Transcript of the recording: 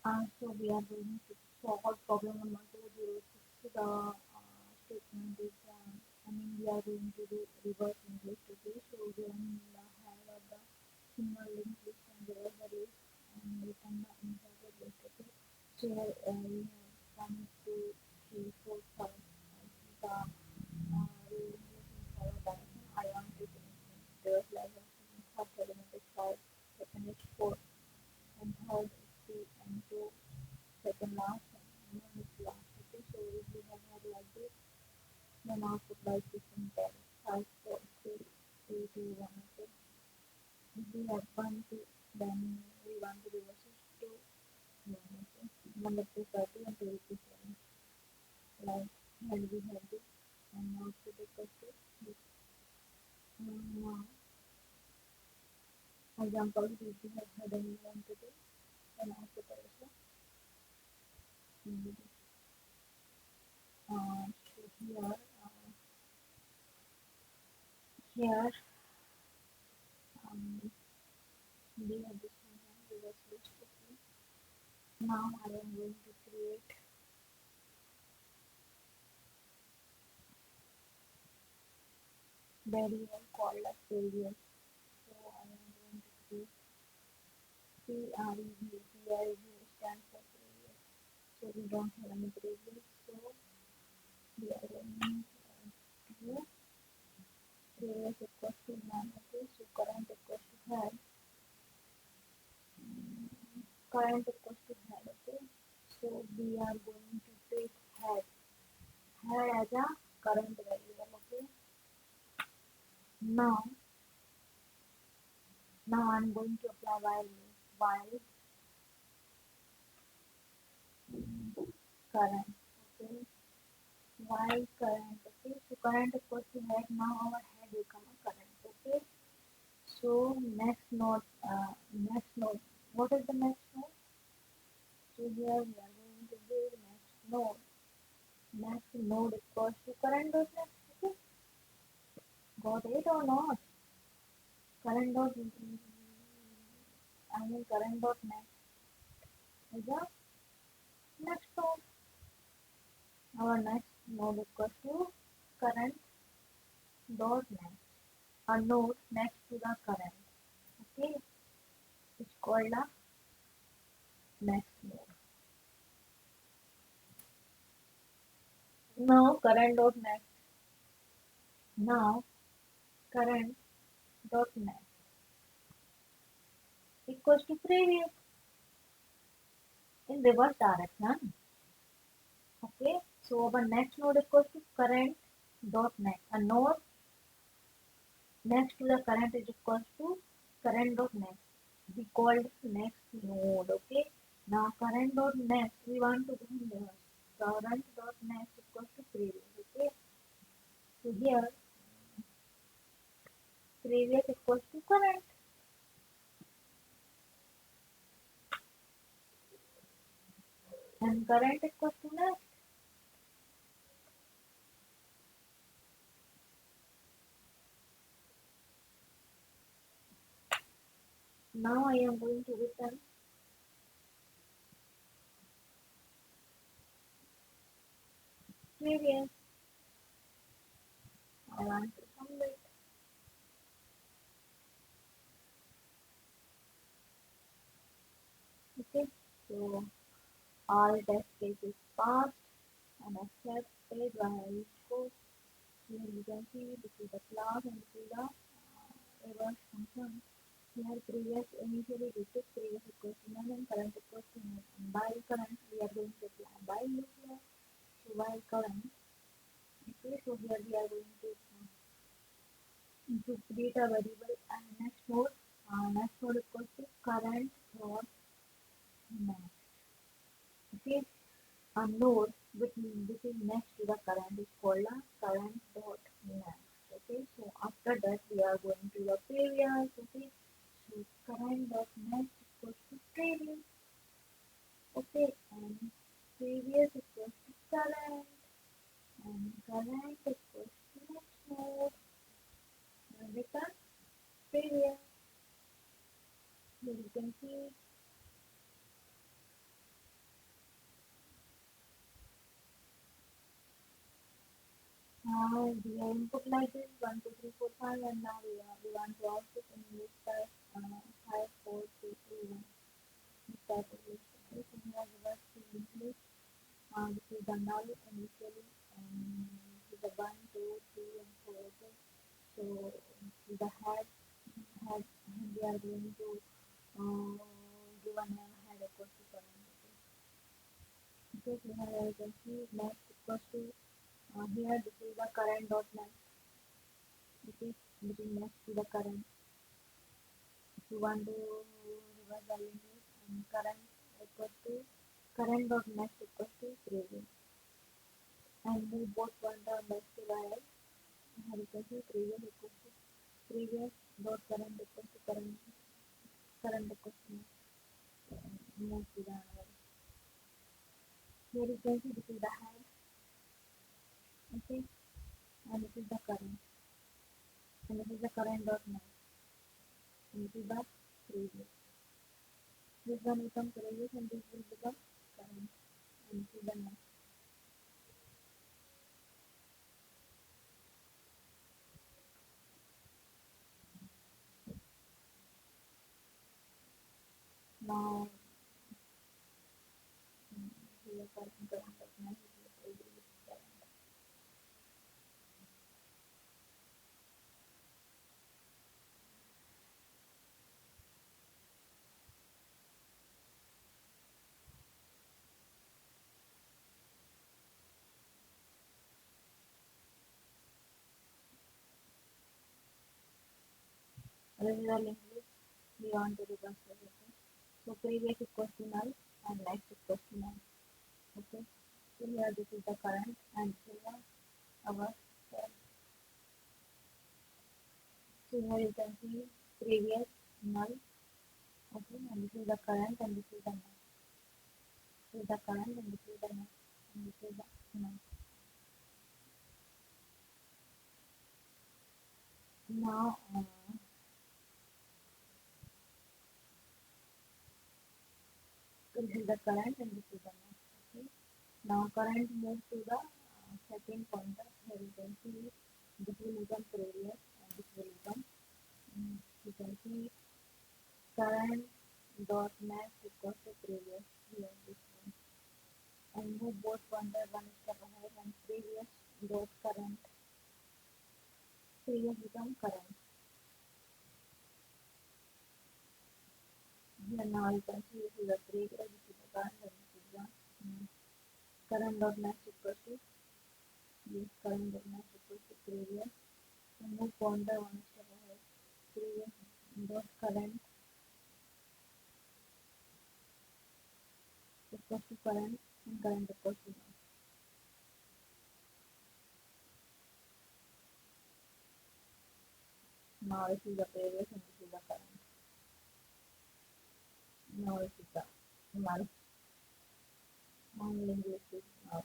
So we are going to solve problem number 206. The statement is, I mean, we are going to do reverse English today. So we are in the head of the single linked list and there is the list and written the inserted list. Okay. So here we have 1, 2, 3, 4, 5. The linked list in forward direction. I want to change the level. First element is 5, second is 4, and third is 2 and 2. Second last and one is last. Okay, so if we have had like this, then output like this in 10, 5, 4, 3, 2, 2, 1. Okay, if we have 1, 2, then we want to reverse it to 1. Okay, 1 replace by 2 and 2 replace by 1. Like here we have this and output equals to this. Now, example, if we have had any one to do, then output also will be this. So here um, we have this function reverse list. Okay. Now I am going to create variable called as previous. So I am going to create prev stands for previous. So we don't have any previous. So we are going to do previous equals to none. Okay. So current equals to head. Current equals to head. Okay. So we are going to take head as a current variable. Okay. Now I'm going to apply while current. Okay. While current. Okay. So current equals to head. Now our head become a current. Okay. So next node. What is the next node? So here we are going to give next node. Next node equals to current dot next. Okay. Got it or not? Current dot current dot next is the next node. Our next node equals to current dot next. A node next to the current. Okay, it's called a next node. Now current dot next. Now current dot next equals to previous in reverse direction. Okay, so our next node equals to current dot next. A node next to the current is equals to current dot next. We called next node. Okay, now current dot next we want to do in reverse. Current dot next equals to previous. Okay, so here previous equals to current and current equals to next. Now I am going to return previous. I want to submit. Okay, so all test cases passed and accepted by Leetcode. Here you can see this is the class and this is the reverse function. Here previous initially we took previous equals to none and current equals to none. And while current we are going to apply while loop here. So while current, okay, so here we are going to create a variable and next node equals to current dot next. Okay, a node which is next to the current is called a current dot next. Okay, so after that we are going to the previous. Okay, so current dot next equals to previous. Okay, and previous equals to current and current equals to next node and return previous. Here you can see your input like this 1, 2, 3, 4, 5, and now we want to output in this type 5, 4, 3, 2, 1. This type of list. Okay, so here we have to include this is the null initially, and this is the 1, 2, 3, and 4. Okay, so the head we are going to give a name head equals to current. Okay, so here you can see next equals to here this is the current dot next. This is next to the current. If you want to reverse the linkage and current equals to current dot next equals to previous, and move both pointer next to the head. Here you can see previous equals to previous dot current equals to current equals to next. Move to the another. Here you can see this is the head. Okay, and this is the current, and this is the current dot next, and this is the previous. This one will become previous, and this will become current, and this is the next. Now this is the current dot next. This is the previous current. This is the linked list. We want to reverse it. Okay, so previous equals to null, and next equals to null. Okay, so here this is the current, and this is our current. So here you can see previous null. Okay, and this is the current, and this is the null. This is the current, and this is the null, and this is the null. Now this is the current, and this is the null. Okay, now current moves to the second pointer. Here you can see this will become previous, and this will become you can see current dot next equals to previous. Here this one, and move both pointer one step ahead, and previous dot current. Previous become current. Here now you can see this is the previous, this is the current, and this is the current dot next equals to this current dot next equals to previous, and move pointer one step ahead. Previous dot current equals to current, and current equals to null. Now this is the previous, and this is the current. Now this is the null. Now linked list is now